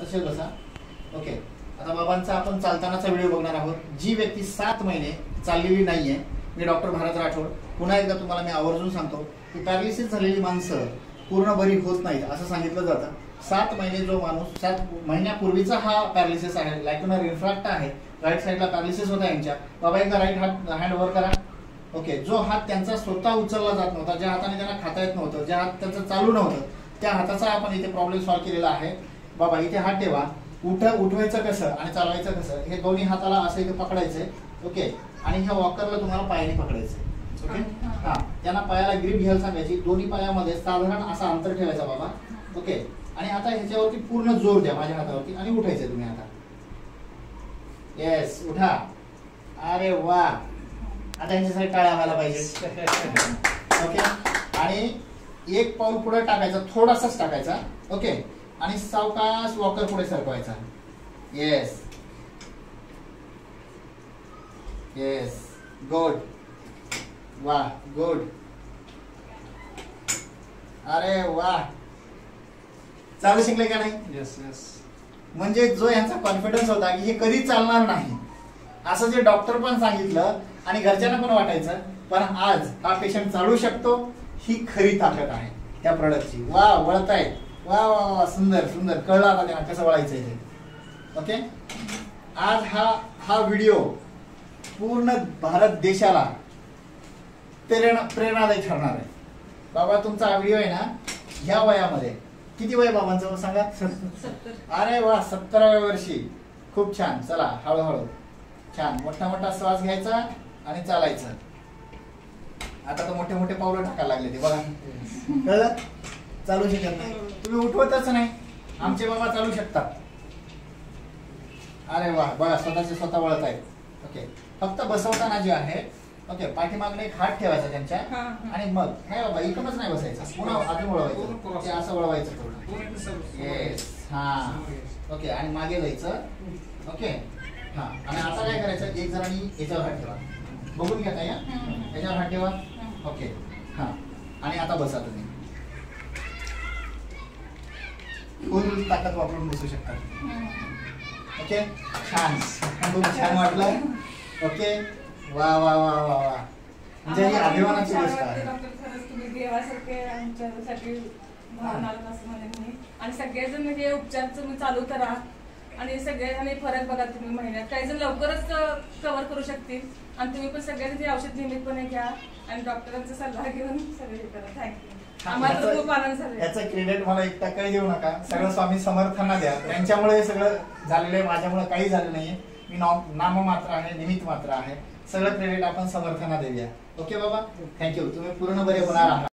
तसे बसा. ओके, आता बाबांचा आपण चालतानाचा व्हिडिओ बघणार आहोत. जी व्यक्ती 7 महिने चाललेली नाहीये, मी डॉक्टर भारत राठोड, पुन्हा एकदा तुम्हाला मी आवर्जून सांगतो की पॅरालिसिस झालेली माणसं पूर्ण बरी होत नाहीत असं सांगितलं जातं. 7 महिने जो माणूस 7 महिन्यापूर्वीचा हा पॅरालिसिस आहे, लायक्युनर इन्फ्राक्ट आहे, राईट साईडला पॅरालिसिस होता यांच्या. बाबा एकदा राईट हँड वर करा. ओके, जो हात त्यांचा स्वतः उचलला जात नव्हता, ज्या हाताने त्यांना खाता येत नव्हतं, ज्या हात त्यांचं चालू नव्हतं, त्या हाताचा आपण इथे प्रॉब्लेम सॉल्व्ह केलेला आहे. बाबा इथे हात ठेवा. उठवायचं कसं आणि चालवायचं कसं, हे दोन्ही हाताला असं इथे पकडायचंय. ओके, आणि ह्या वॉकरला तुम्हाला पायाने पकडायचंय. ओके, हा, त्यांना पायाला ग्रीप घ्यायला सांगायची. दोन्ही पायामध्ये साधारण असा अंतर ठेवायचा बाबा. ओके, आणि आता ह्याच्यावरती पूर्ण जोर द्या माझ्या हातावरती आणि उठायचंय तुम्ही आता. येस, उठा. अरे वा, आता यांच्यासाठी टाळ्या व्हायला पाहिजे. ओके, आणि एक पाऊल पुढे टाकायचा, थोडासाच टाकायचा. ओके, आणि सावकाश वॉकर पुढे सरकवायचा. येस येस, गुड, वा, गुड. अरे वा, चालू शिकले का नाही? Yes yes. म्हणजे जो यांचा कॉन्फिडन्स होता की हे कधी चालणार नाही असं जे डॉक्टर पण सांगितलं आणि घरच्यांना पण वाटायचं, पण आज हा पेशंट चालू शकतो, ही खरी ताकद आहे त्या प्रोडक्टची. वा, वळताय. वा वा वा, सुंदर सुंदर. कळलं आता त्यांना कसं वळायचंय ते. ओके, आज हा व्हिडिओ पूर्ण भारत देशाला प्रेरणादायी ठरणार आहे. बाबा तुमचा हा व्हिडिओ आहे ना, ह्या वयामध्ये, किती वय बाबांचं सांगा? 70. अरे वा, 70व्या वर्षी. खूप छान. चला हळूहळू, छान, मोठा मोठा श्वास घ्यायचा आणि चालायचं. आता तर मोठे मोठे पावलं टाकायला लागले ते बघा. कळलं? चालू शकत नाही तुम्ही, उठवतच नाही. आमचे बाबा चालू शकतात. अरे वा, बघा स्वतःचे स्वतः वळत आहेत. ओके, फक्त बसवताना जे आहे, ओके, पाठीमागणे एक हात ठेवायचा त्यांच्या, आणि मग नाही बाबा इकडूनच नाही बसायचं, पुन्हा अजून वळवायचं, ते असं वळवायचं थोडं. येस, हा. ओके, आणि मागे जायचं. ओके, हा, आणि आता काय करायचं, एक जणांनी याच्यावर हात ठेवा. बघून घ्या काय, याच्यावर हात ठेवा. ओके, हा, आणि आता बसा तुम्ही. फुल ताकद वापरून बसू शकता. ओके, छान, खूप छान वाटलं. ओके, वा वा वा वा वा, म्हणजे ही अभिमानाची गोष्ट आहे. तुम्ही देवासारखे आमच्यासाठी आणि सगळेजण म्हणजे उपचार तुम्ही चालू करा आणि सगळ्यांनी फरक बघा. तुम्ही महिन्यात काही जण लवकरच कव्हर करू शकतील आणि तुम्ही पण सगळ्यांनी औषध नियमितपणे घ्या आणि डॉक्टरांचा सल्ला घेऊन सगळे करा. थँक्यू. आम्हाला खूप आनंद झाला. याचं क्रेडिट मला 1 टक्काही देऊ नका, सगळं स्वामी समर्थांना द्या. त्यांच्यामुळे सगळं झालेलं आहे, माझ्यामुळे काही झालं नाहीये. मी नाम मात्र आहे, निमित्त मात्र आहे. सगळं क्रेडिट आपण समर्थांना देऊया. ओके बाबा, थँक्यू. तुम्ही पूर्ण बरे होणार आहात.